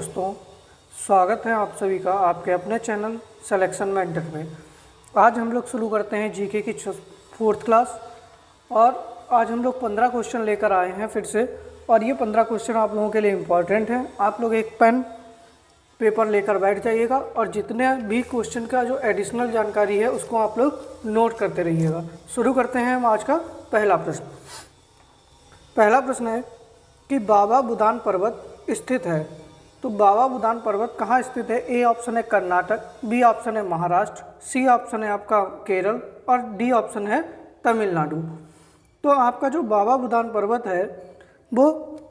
दोस्तों, स्वागत है आप सभी का आपके अपने चैनल सिलेक्शन मेंटर में। आज हम लोग शुरू करते हैं जीके की 4th क्लास। और आज हम लोग 15 क्वेश्चन लेकर आए हैं फिर से। और ये 15 क्वेश्चन आप लोगों के लिए इम्पॉर्टेंट हैं। आप लोग एक पेन पेपर लेकर बैठ जाइएगा और जितने भी क्वेश्चन का जो एडिशनल जानकारी है उसको आप लोग नोट करते रहिएगा। शुरू करते हैं हम आज का पहला प्रश्न। पहला प्रश्न है कि बाबा बुदान पर्वत स्थित है। तो बाबा बुदान पर्वत कहाँ स्थित है? ए ऑप्शन है कर्नाटक, बी ऑप्शन है महाराष्ट्र, सी ऑप्शन है आपका केरल और डी ऑप्शन है तमिलनाडु। तो आपका जो बाबा बुदान पर्वत है वो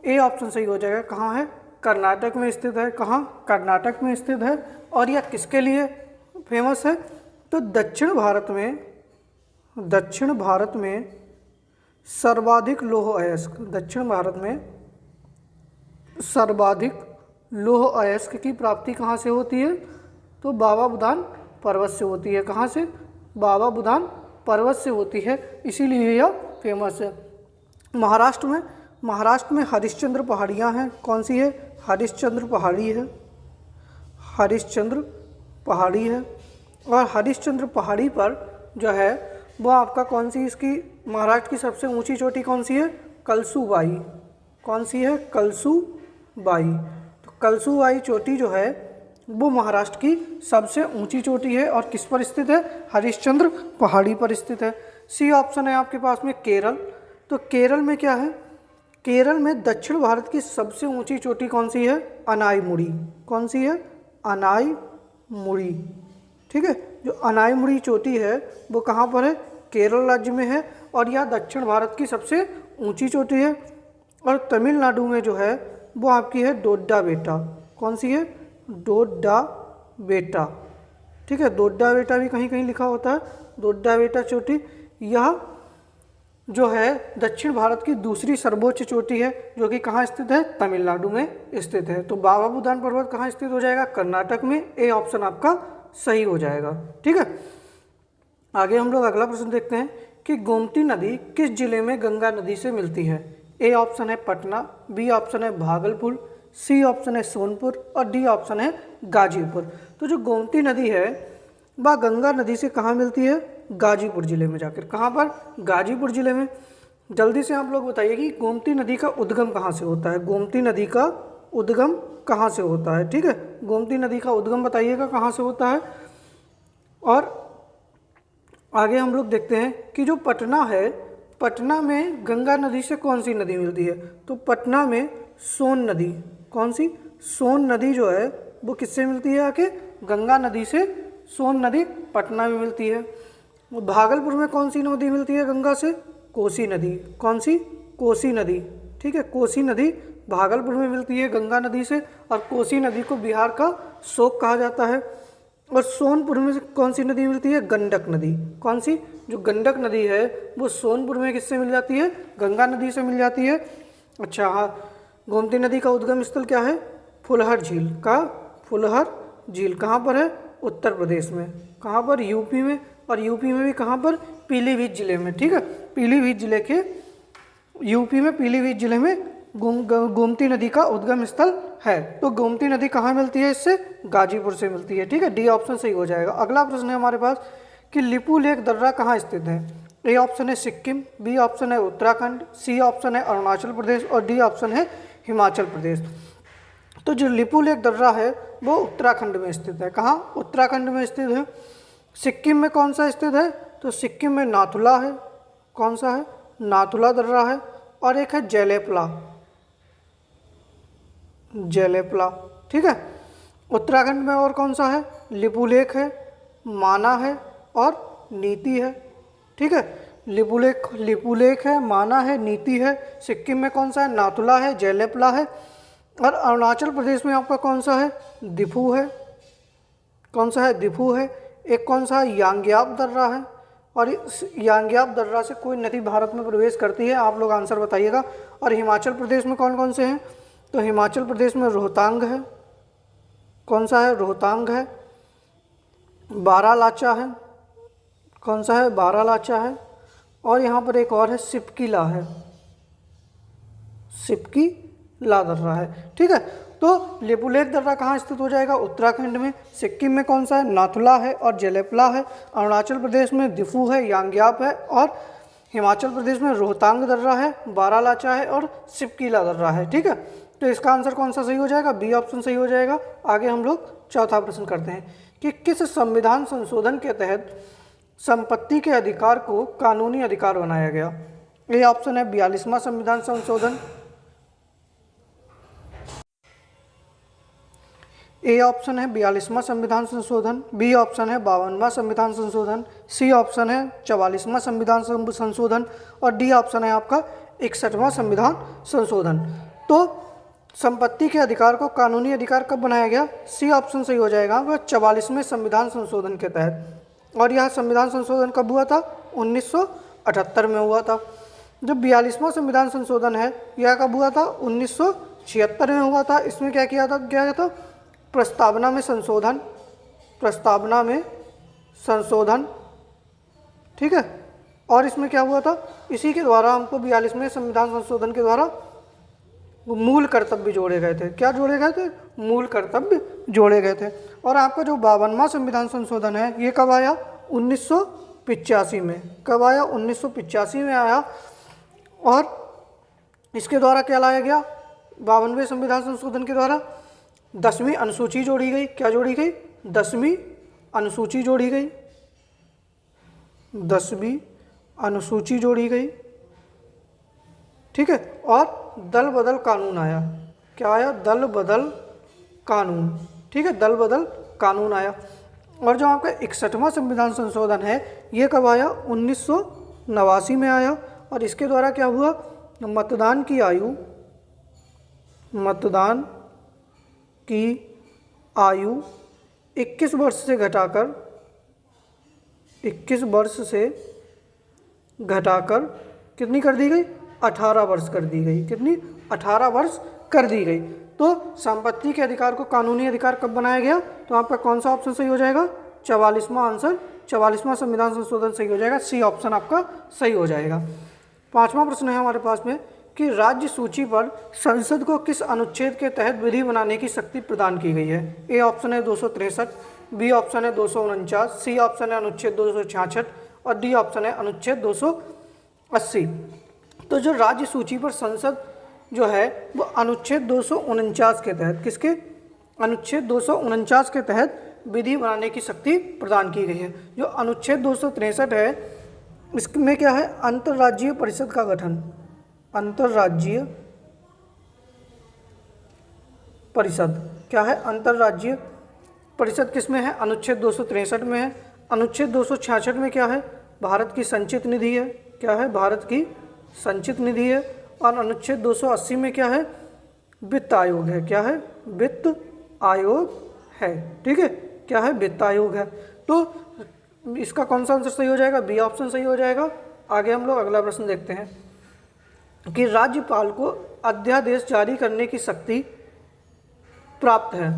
ए ऑप्शन सही हो जाएगा। कहाँ है? कर्नाटक में स्थित है। कहाँ? कर्नाटक में स्थित है। और यह किसके लिए फेमस है? तो दक्षिण भारत में सर्वाधिक लौह अयस्क, दक्षिण भारत में सर्वाधिक लौह अयस्क की प्राप्ति कहाँ से होती है? तो बाबा बुदान पर्वत से होती है। कहाँ से? बाबा बुदान पर्वत से होती है, इसीलिए यह फेमस है। महाराष्ट्र में हरिश्चंद्र पहाड़ियाँ हैं। कौन सी है? हरिश्चंद्र पहाड़ी है। हरिश्चंद्र पहाड़ी है। और हरिश्चंद्र पहाड़ी पर जो है वो आपका कौन सी, इसकी महाराष्ट्र की सबसे ऊंची चोटी कौन सी है? कलसूबाई। कौन सी है? कलसूबाई। तो कलसूबाई चोटी जो है वो महाराष्ट्र की सबसे ऊंची चोटी है और किस पर स्थित है? हरिश्चंद्र पहाड़ी पर स्थित है। सी ऑप्शन है आपके पास में केरल। तो केरल में क्या है? केरल में दक्षिण भारत की सबसे ऊंची चोटी कौन सी है? अनाईमुड़ी। कौन सी है? अनाईमुड़ी। ठीक है, जो अनाईमुड़ी चोटी है वो कहाँ पर है? केरल राज्य में है और यह दक्षिण भारत की सबसे ऊंची चोटी है। और तमिलनाडु में जो है वो आपकी है डोड्डा बेटा। कौन सी है? डोड्डा बेटा। ठीक है, डोड्डा बेटा भी कहीं कहीं लिखा होता है। डोड्डा बेटा चोटी यह जो है दक्षिण भारत की दूसरी सर्वोच्च चोटी है, जो कि कहाँ स्थित है? तमिलनाडु में स्थित है। तो बाबा बुदान पर्वत कहाँ स्थित हो जाएगा? कर्नाटक में। ए ऑप्शन आपका सही हो जाएगा। ठीक है, आगे हम लोग अगला प्रश्न देखते हैं कि गोमती नदी किस जिले में गंगा नदी से मिलती है? ए ऑप्शन है पटना, बी ऑप्शन है भागलपुर, सी ऑप्शन है सोनपुर और डी ऑप्शन है गाजीपुर। तो जो गोमती नदी है वह गंगा नदी से कहाँ मिलती है? गाजीपुर जिले में जाकर। कहाँ पर? गाजीपुर जिले में। जल्दी से आप लोग बताइए कि गोमती नदी का उद्गम कहाँ से होता है? गोमती नदी का उद्गम कहाँ से होता है? ठीक है, गोमती नदी का उद्गम बताइएगा कहाँ से होता है। और आगे हम लोग देखते हैं कि जो पटना है, पटना में गंगा नदी से कौन सी नदी मिलती है? तो पटना में सोन नदी। कौन सी? सोन नदी जो है वो किससे मिलती है? आके गंगा नदी से सोन नदी पटना में मिलती है। भागलपुर में कौन सी नदी मिलती है गंगा से? कोसी नदी। कौन सी? कोसी नदी। ठीक है, कोसी नदी भागलपुर में मिलती है गंगा नदी से। और कोसी नदी को बिहार का शोक कहा जाता है। और सोनपुर में कौन सी नदी मिलती है? गंडक नदी। कौन सी? जो गंडक नदी है वो सोनपुर में किससे मिल जाती है? गंगा नदी से मिल जाती है। अच्छा हाँ, गोमती नदी का उद्गम स्थल क्या है? फुलहर झील। का फुलहर झील कहाँ पर है? उत्तर प्रदेश में। कहाँ पर? यूपी में। और यूपी में भी कहाँ पर? पीलीभीत जिले में। ठीक है, पीलीभीत जिले के यूपी में पीलीभीत जिले में गोमती नदी का उद्गम स्थल है। तो गोमती नदी कहाँ मिलती है? इससे गाजीपुर से मिलती है। ठीक है, डी ऑप्शन सही हो जाएगा। अगला प्रश्न है हमारे पास कि लिपुलेख दर्रा कहाँ स्थित है? ए ऑप्शन है सिक्किम, बी ऑप्शन है उत्तराखंड, सी ऑप्शन है अरुणाचल प्रदेश और डी ऑप्शन है हिमाचल प्रदेश। तो जो लिपुलेख दर्रा है वो उत्तराखंड में स्थित है। कहाँ? उत्तराखंड में स्थित है। सिक्किम में कौन सा स्थित है? तो सिक्किम में नाथुला है। कौन सा है? नाथुला दर्रा है। और एक है जेलेपला। जेलेपला। ठीक है, उत्तराखंड में और कौन सा है? लिपुलेख है, माना है और नीति है। ठीक है, लिपुलेख है, माना है, नीति है। सिक्किम में कौन सा है? नाथुला है, जेलेपला है। और अरुणाचल प्रदेश में आपका कौन सा है? दिफू है। कौन सा है? दिफू है। एक कौन सा है? यांग्याप दर्रा है। और इस यांग्याप दर्रा से कोई नदी भारत में प्रवेश करती है? आप लोग आंसर बताइएगा। और हिमाचल प्रदेश में कौन कौन से हैं? तो हिमाचल प्रदेश में रोहतांग है। कौन सा है? रोहतांग है। बारालाचा है। कौन सा है? बारालाचा है। और यहाँ पर एक और है, सिपकीला है। सिपकीला दर्रा है। ठीक है, तो लिपुलेख दर्रा कहाँ स्थित हो जाएगा? उत्तराखंड में। सिक्किम में कौन सा है? नाथुला है और जेलेपला है। अरुणाचल प्रदेश में दिफू है, यांग्याप है, और हिमाचल प्रदेश में रोहतांग दर्रा है, बारालाचा है और सिपकीला दर्रा है। ठीक है, तो इसका आंसर कौन सा सही हो जाएगा? बी ऑप्शन सही हो जाएगा। आगे हम लोग चौथा प्रश्न करते हैं कि किस संविधान संशोधन के तहत संपत्ति के अधिकार को कानूनी अधिकार बनाया गया? ए ऑप्शन है 42वां संविधान संशोधन, ए ऑप्शन है 42वां संविधान संशोधन, बी ऑप्शन है 52वां संविधान संशोधन, सी ऑप्शन है 44वां संविधान संशोधन और डी ऑप्शन है आपका 61वां संविधान संशोधन। तो संपत्ति के अधिकार को कानूनी अधिकार कब बनाया गया? सी ऑप्शन सही हो जाएगा, वह 44वें संविधान संशोधन के तहत। और यह संविधान संशोधन कब हुआ था? 1978 में हुआ था। जो 42वां संविधान संशोधन है यह कब हुआ था? 1976 में हुआ था। इसमें क्या किया था? प्रस्तावना में संशोधन, प्रस्तावना में संशोधन। ठीक है, और इसमें क्या हुआ था? इसी के द्वारा हमको 42वें संविधान संशोधन के द्वारा मूल कर्तव्य जोड़े गए थे। क्या जोड़े गए थे? मूल कर्तव्य जोड़े गए थे। और आपका जो 52वां संविधान संशोधन है ये कब आया? 1985 में। कब आया? 1985 में आया। और इसके द्वारा क्या लाया गया? 52वें संविधान संशोधन के द्वारा 10वीं अनुसूची जोड़ी गई। क्या जोड़ी गई? 10वीं अनुसूची जोड़ी गई, 10वीं अनुसूची जोड़ी गई। ठीक है, और दल बदल कानून आया। क्या आया? दल बदल कानून। ठीक है, दल बदल कानून आया। और जो आपका 61वां संविधान संशोधन है ये कब आया? 1989 में आया। और इसके द्वारा क्या हुआ? मतदान की आयु 21 वर्ष से घटाकर 21 वर्ष से घटाकर कितनी कर दी गई? 18 वर्ष कर दी गई। कितनी? 18 वर्ष कर दी गई। तो संपत्ति के अधिकार को कानूनी अधिकार कब बनाया गया? तो आपका कौन सा ऑप्शन सही हो जाएगा? 44वां आंसर, 44वां संविधान संशोधन सही हो जाएगा। सी ऑप्शन आपका सही हो जाएगा। 5वां प्रश्न है हमारे पास में कि राज्य सूची पर संसद को किस अनुच्छेद के तहत विधि बनाने की शक्ति प्रदान की गई है? ए ऑप्शन है 263, बी ऑप्शन है 249, सी ऑप्शन है अनुच्छेद 266 और डी ऑप्शन है अनुच्छेद 280। तो जो राज्य सूची पर संसद जो है वो अनुच्छेद 249 के तहत, किसके? अनुच्छेद 249 के तहत विधि बनाने की शक्ति प्रदान की गई है। जो अनुच्छेद 263 है इसमें क्या है? अंतर्राज्यीय परिषद का गठन। अंतर्राज्यीय परिषद क्या है? अंतर्राज्यीय परिषद किसमें है? अनुच्छेद 263 में है। अनुच्छेद 266 में क्या है? भारत की संचित निधि है। क्या है? भारत की संचित निधि है। और अनुच्छेद 280 में क्या है? वित्त आयोग है। क्या है? वित्त आयोग है। ठीक है, क्या है? वित्त आयोग है। तो इसका कौन सा आंसर सही हो जाएगा? बी ऑप्शन सही हो जाएगा। आगे हम लोग अगला प्रश्न देखते हैं कि राज्यपाल को अध्यादेश जारी करने की शक्ति प्राप्त है।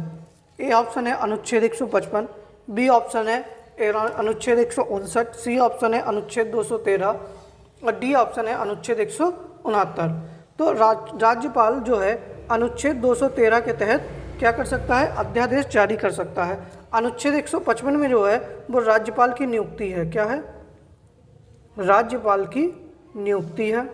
ए ऑप्शन है अनुच्छेद 155, बी ऑप्शन है अनुच्छेद 159, सी ऑप्शन है अनुच्छेद 213 और डी ऑप्शन है अनुच्छेद 169। तो राज्यपाल जो है अनुच्छेद 213 के तहत क्या कर सकता है? अध्यादेश जारी कर सकता है। अनुच्छेद 155 में जो है वो राज्यपाल की नियुक्ति है। क्या है? राज्यपाल की नियुक्ति है।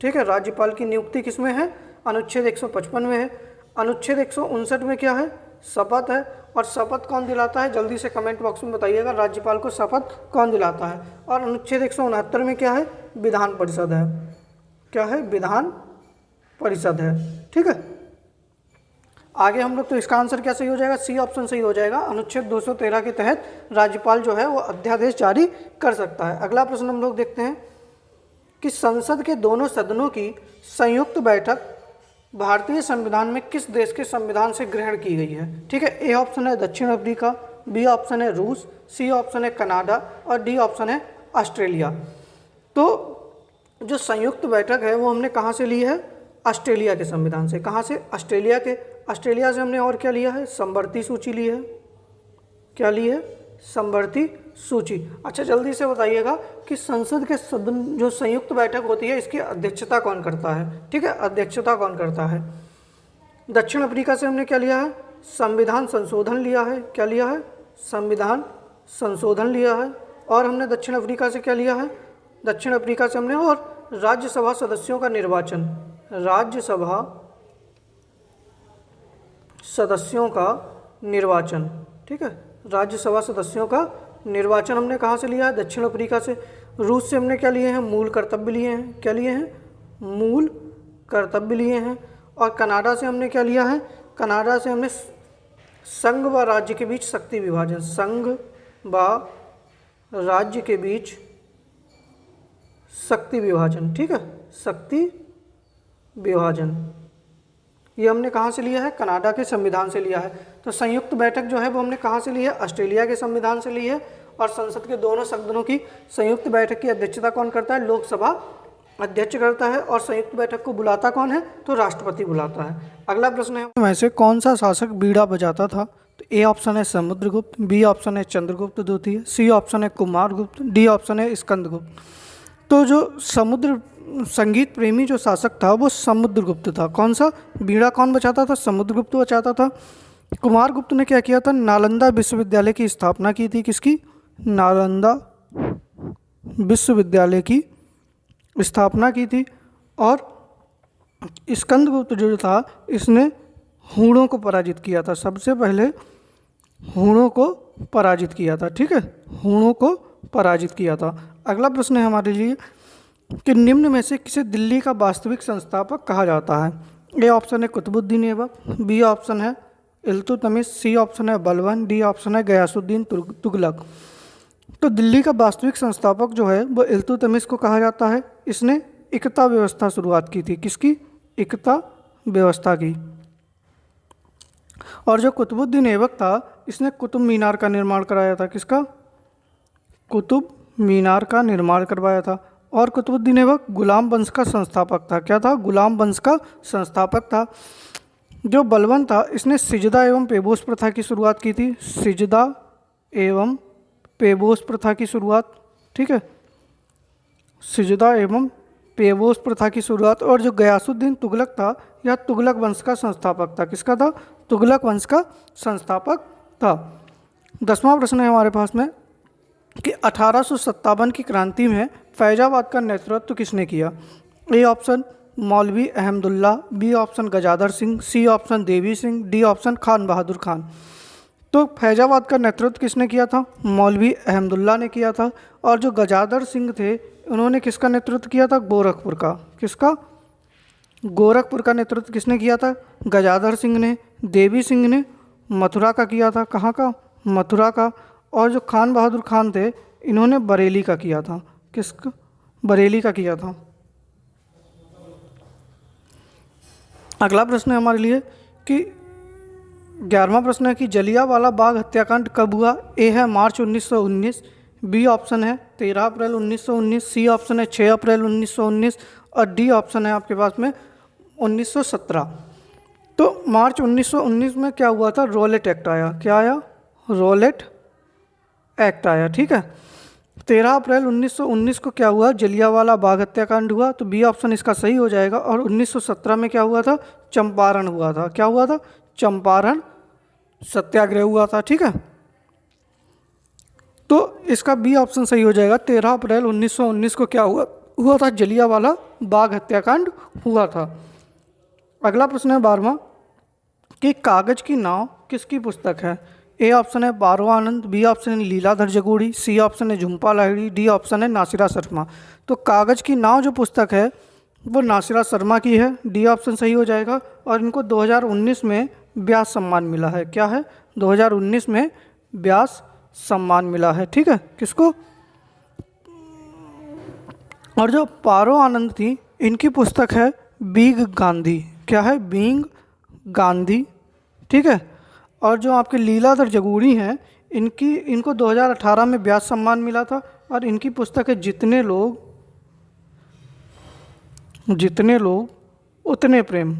ठीक है, राज्यपाल की नियुक्ति किसमें है? अनुच्छेद 155 में है। अनुच्छेद 159 में क्या है? शपथ है। और शपथ कौन दिलाता है? जल्दी से कमेंट बॉक्स में बताइएगा, राज्यपाल को शपथ कौन दिलाता है। और अनुच्छेद 169 में क्या है? विधान परिषद है। क्या है? विधान परिषद है। ठीक है, आगे हम लोग तो इसका आंसर क्या सही हो जाएगा? सी ऑप्शन सही हो जाएगा। अनुच्छेद 213 के तहत राज्यपाल जो है वो अध्यादेश जारी कर सकता है। अगला प्रश्न हम लोग देखते हैं कि संसद के दोनों सदनों की संयुक्त बैठक भारतीय संविधान में किस देश के संविधान से ग्रहण की गई है? ठीक है, ए ऑप्शन है दक्षिण अफ्रीका, बी ऑप्शन है रूस, सी ऑप्शन है कनाडा और डी ऑप्शन है ऑस्ट्रेलिया। तो जो संयुक्त बैठक है वो हमने कहाँ से ली है? ऑस्ट्रेलिया के संविधान से। कहाँ से? ऑस्ट्रेलिया के। ऑस्ट्रेलिया से हमने और क्या लिया है? समवर्ती सूची ली है। क्या ली है? समवर्ती सूची। अच्छा, जल्दी से बताइएगा कि संसद के सदन जो संयुक्त बैठक होती है इसकी अध्यक्षता कौन करता है? ठीक है, अध्यक्षता कौन करता है? दक्षिण अफ्रीका से हमने क्या लिया है? संविधान संशोधन लिया है। क्या लिया है? संविधान संशोधन लिया है। और हमने दक्षिण अफ्रीका से क्या लिया है? दक्षिण अफ्रीका से हमने और राज्यसभा सदस्यों का निर्वाचन, राज्यसभा सदस्यों का निर्वाचन, ठीक है, राज्यसभा सदस्यों का निर्वाचन हमने कहाँ से लिया है? दक्षिण अफ्रीका से। रूस से हमने क्या लिए हैं? मूल कर्तव्य लिए हैं। क्या लिए हैं? मूल कर्तव्य लिए हैं। और कनाडा से हमने क्या लिया है? कनाडा से हमने संघ व राज्य के बीच शक्ति विभाजन, संघ व राज्य के बीच शक्ति विभाजन, ठीक है, शक्ति विभाजन, ये हमने कहाँ से लिया है? कनाडा के संविधान से लिया है। तो संयुक्त बैठक जो है वो हमने कहाँ से ली है? ऑस्ट्रेलिया के संविधान से ली है। और संसद के दोनों सदनों की संयुक्त बैठक की अध्यक्षता कौन करता है? लोकसभा अध्यक्ष करता है। और संयुक्त बैठक को बुलाता कौन है? तो राष्ट्रपति बुलाता है। अगला प्रश्न है, वैसे कौन सा शासक बीड़ा बजाता था? तो ए ऑप्शन है समुद्रगुप्त, बी ऑप्शन है चंद्रगुप्त द्वितीय, सी ऑप्शन है कुमारगुप्त, डी ऑप्शन है स्कंदगुप्त। तो जो समुद्र संगीत प्रेमी जो शासक था वो समुद्रगुप्त था। कौन सा? बीड़ा कौन बजाता था? समुद्रगुप्त बजाता था। कुमारगुप्त ने क्या किया था? नालंदा विश्वविद्यालय की स्थापना की थी। किसकी? नालंदा विश्वविद्यालय की स्थापना की थी। और स्कंदगुप्त जो था इसने हूणों को पराजित किया था। सबसे पहले हूणों को पराजित किया था, ठीक है, हूणों को पराजित किया था। अगला प्रश्न है हमारे लिए कि निम्न में से किसे दिल्ली का वास्तविक संस्थापक कहा जाता है? ए ऑप्शन है कुतुबुद्दीन ऐबक, बी ऑप्शन है इल्तुतमिश, सी ऑप्शन है बलबन, डी ऑप्शन है गयासुद्दीन तुगलक। तो दिल्ली का वास्तविक संस्थापक जो है वो इल्तुतमिश को कहा जाता है। इसने इकता व्यवस्था शुरुआत की थी। किसकी? इकता व्यवस्था की। और जो कुतुबुद्दीन ऐबक था इसने कुतुब मीनार का निर्माण कराया था। किसका? कुतुब मीनार का निर्माण करवाया था। और कुतुबुद्दीन ऐबक गुलाम वंश का संस्थापक था। क्या था? गुलाम वंश का संस्थापक था। जो बलबन था इसने सिजदा एवं पेबोस प्रथा की शुरुआत की थी। सिजदा एवं पेबोस प्रथा की शुरुआत, ठीक है, सिजदा एवं पेबोस प्रथा की शुरुआत। और जो गयासुद्दीन तुगलक था यह तुगलक वंश का संस्थापक था। किसका था? तुगलक वंश का संस्थापक था। 10वां प्रश्न है हमारे पास में कि 1857 की क्रांति में फैजाबाद का नेतृत्व किसने किया? A option Maulvi Ahmadullah, B option Gajadhar Singh, C option Devi Singh, D option Khan Bahadur Khan. तो फैजाबाद का नेतृत्व किसने किया था? मौलवी अहमदुल्ला ने किया था। और जो गजाधर सिंह थे उन्होंने किसका नेतृत्व किया था? गोरखपुर का। किसका? गोरखपुर का नेतृत्व किसने किया था? गजाधर सिंह ने। देवी सिंह ने मथुरा का किया था। कहाँ का? मथुरा का। और जो खान बहादुर खान थे इन्होंने बरेली का किया था। किसका? बरेली का किया था। अगला प्रश्न है हमारे लिए कि 11वां प्रश्न है कि जलियांवाला बाग हत्याकांड कब हुआ? ए है मार्च 1919, बी ऑप्शन है 13 अप्रैल 1919, सी ऑप्शन है 6 अप्रैल 1919 और डी ऑप्शन है आपके पास में 1917। तो मार्च 1919 में क्या हुआ था? रॉलेट एक्ट आया। क्या आया? रॉलेट एक्ट आया, ठीक है। 13 अप्रैल 1919 को क्या हुआ? जलियांवाला बाग हत्याकांड हुआ। तो बी ऑप्शन इसका सही हो जाएगा। और 1917 में क्या हुआ था? चंपारण हुआ था। क्या हुआ था? चंपारण सत्याग्रह हुआ था, ठीक है। तो इसका बी ऑप्शन सही हो जाएगा। 13 अप्रैल 1919 को क्या हुआ था? जलियांवाला बाग हत्याकांड हुआ था। अगला प्रश्न है 12वां कि कागज की नाव किसकी पुस्तक है? ए ऑप्शन है बारो आनंद, बी ऑप्शन है लीलाधर जगूड़ी, सी ऑप्शन है झुम्पा लाहिड़ी, डी ऑप्शन है नासिरा शर्मा। तो कागज की नाव जो पुस्तक है वो नासिरा शर्मा की है। डी ऑप्शन सही हो जाएगा। और इनको 2019 में व्यास सम्मान मिला है। क्या है? 2019 में व्यास सम्मान मिला है, ठीक है। किसको? और जो पारो आनंद थी इनकी पुस्तक है बींग गांधी। क्या है? बींग गांधी, ठीक है। और जो आपके लीलाधर जगूड़ी हैं इनको 2018 में व्यास सम्मान मिला था। और इनकी पुस्तक है जितने लोग उतने प्रेम,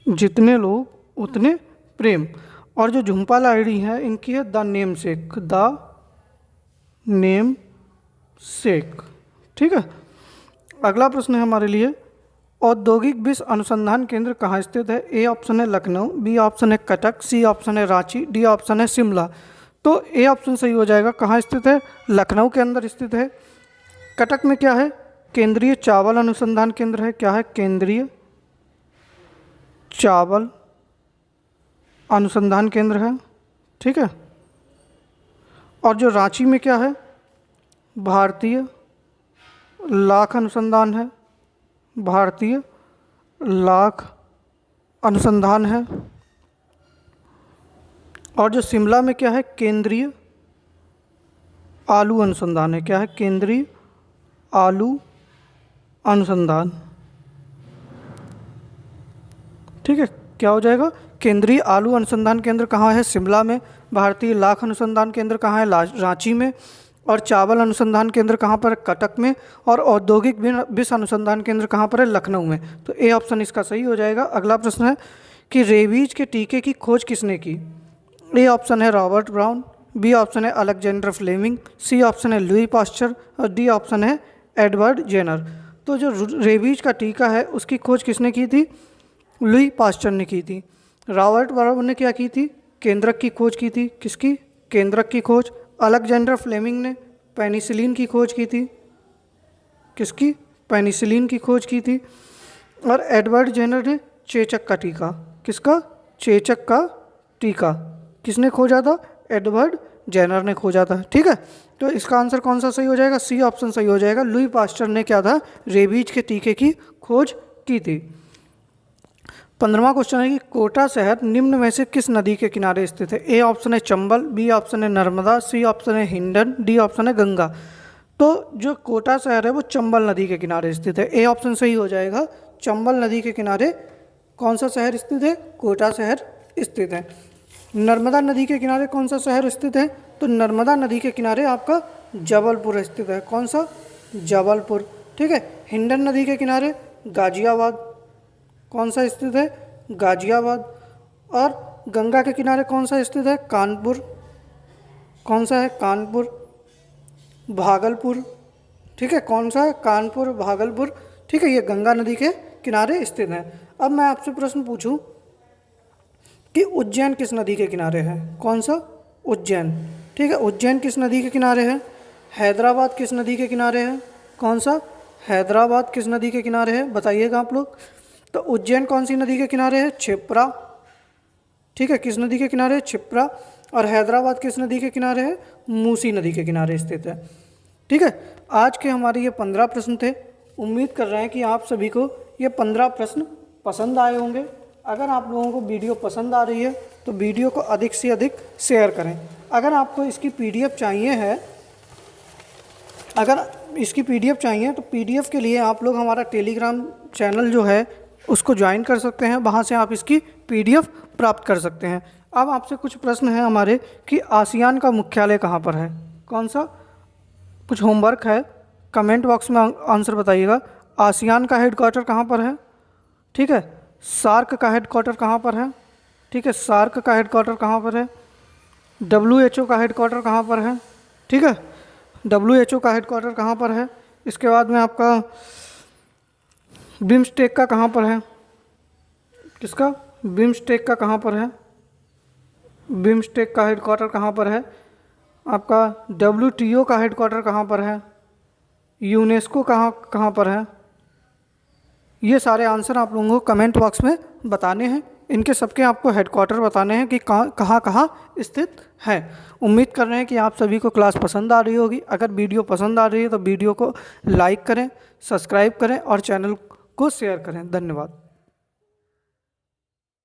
जितने लोग उतने प्रेम। और जो झुम्पा लाहिड़ी है इनकी है द नेम सेक, ठीक है। अगला प्रश्न है हमारे लिए औद्योगिक विष अनुसंधान केंद्र कहाँ स्थित है? ए ऑप्शन है लखनऊ, बी ऑप्शन है कटक, सी ऑप्शन है रांची, डी ऑप्शन है शिमला। तो ए ऑप्शन सही हो जाएगा। कहाँ स्थित है? लखनऊ के अंदर स्थित है। कटक में क्या है? केंद्रीय चावल अनुसंधान केंद्र है। क्या है? केंद्रीय चावल अनुसंधान केंद्र है। ठीक है। और जो रांची में क्या है? भारतीय लाख अनुसंधान है। भारतीय लाख अनुसंधान है। और जो शिमला में क्या है? केंद्रीय आलू अनुसंधान है। क्या है? केंद्रीय आलू अनुसंधान। ठीक है, क्या हो जाएगा? केंद्रीय आलू अनुसंधान केंद्र कहाँ है? शिमला में। भारतीय लाख अनुसंधान केंद्र कहाँ है? रांची में। और चावल अनुसंधान केंद्र कहाँ पर है? कटक में। और औद्योगिक विष अनुसंधान केंद्र कहाँ पर है? लखनऊ में। तो ए ऑप्शन इसका सही हो जाएगा। अगला प्रश्न है कि रेबीज के टीके की खोज किसने की? ए ऑप्शन है रॉबर्ट ब्राउन, बी ऑप्शन है अलेक्जेंडर फ्लेमिंग, सी ऑप्शन है लुई पास्चर और डी ऑप्शन है एडवर्ड जेनर। तो जो रेबीज का टीका है उसकी खोज किसने की थी? लुई पास्चर ने की थी। रॉबर्ट ब्राउन ने क्या की थी? केंद्रक की खोज की थी। किसकी? केंद्रक की खोज। अलेक्जेंडर फ्लेमिंग ने पेनिसिलिन की खोज की थी। किसकी? पेनिसिलिन की खोज की थी। और एडवर्ड जेनर ने चेचक का टीका। किसका? चेचक का टीका किसने खोजा था? एडवर्ड जेनर ने खोजा था। ठीक है, तो इसका आंसर कौन सा सही हो जाएगा? सी ऑप्शन सही हो जाएगा। लुई पास्चर ने क्या था? रेबीज के टीके की खोज की थी। 15वां क्वेश्चन है कि कोटा शहर निम्न में से किस नदी के किनारे स्थित है? ए ऑप्शन है चंबल, बी ऑप्शन है नर्मदा, सी ऑप्शन है हिंडन, डी ऑप्शन है गंगा। तो जो कोटा शहर है वो चंबल नदी के किनारे स्थित है। ए ऑप्शन सही हो जाएगा। चंबल नदी के किनारे कौन सा शहर स्थित है? कोटा शहर स्थित है। नर्मदा नदी के किनारे कौन सा शहर स्थित है? तो नर्मदा नदी के किनारे आपका जबलपुर स्थित है। कौन सा? जबलपुर। ठीक है। हिंडन नदी के किनारे गाजियाबाद। कौन सा स्थित है? गाजियाबाद। और गंगा के किनारे कौन सा स्थित है? कानपुर। कौन सा है? कानपुर। भागलपुर। ठीक है, कौन सा है? कानपुर, भागलपुर। ठीक है, ये गंगा नदी के किनारे स्थित है। अब मैं आपसे प्रश्न पूछूं कि उज्जैन किस नदी के किनारे है? कौन सा? उज्जैन। ठीक है, उज्जैन किस नदी के किनारे है? हैदराबाद किस नदी के किनारे है? कौन सा? हैदराबाद किस नदी के किनारे है? बताइएगा आप लोग। तो उज्जैन कौन सी नदी के किनारे है? क्षिप्रा। ठीक है, किस नदी के किनारे है? क्षिप्रा। और हैदराबाद किस नदी के किनारे है? मूसी नदी के किनारे स्थित है। ठीक है, आज के हमारे ये 15 प्रश्न थे। उम्मीद कर रहे हैं कि आप सभी को ये 15 प्रश्न पसंद आए होंगे। अगर आप लोगों को वीडियो पसंद आ रही है तो वीडियो को अधिक से अधिक शेयर करें। अगर आपको इसकी PDF चाहिए है, अगर इसकी PDF चाहिए तो PDF के लिए आप लोग हमारा टेलीग्राम चैनल जो है उसको ज्वाइन कर सकते हैं। वहाँ से आप इसकी PDF प्राप्त कर सकते हैं। अब आपसे कुछ प्रश्न हैं हमारे कि आसियान का मुख्यालय कहाँ पर है? कौन सा? कुछ होमवर्क है, कमेंट बॉक्स में आंसर बताइएगा। आसियान का हेडक्वार्टर कहाँ पर है? ठीक है। सार्क का हेडक्वार्टर कहाँ पर है? ठीक है, सार्क का हेडक्वार्टर कहाँ पर है? WHO का हेडक्वार्टर कहाँ पर है? ठीक है, WHO का हेडक्वार्टर कहाँ पर है? इसके बाद में आपका बिम्स्टेक का कहाँ पर है? किसका? बिम्स्टेक का कहाँ पर है? बिम्स्टेक का हेडक्वार्टर कहाँ पर है? आपका WTO का हेडक्वार्टर कहाँ पर है? यूनेस्को कहाँ पर है? ये सारे आंसर आप लोगों को कमेंट बॉक्स में बताने हैं। इनके सबके आपको हेडक्वार्टर बताने हैं कि कहाँ स्थित है। उम्मीद कर रहे हैं कि आप सभी को क्लास पसंद आ रही होगी। अगर वीडियो पसंद आ रही है तो वीडियो को लाइक करें, सब्सक्राइब करें और चैनल को शेयर करें। धन्यवाद।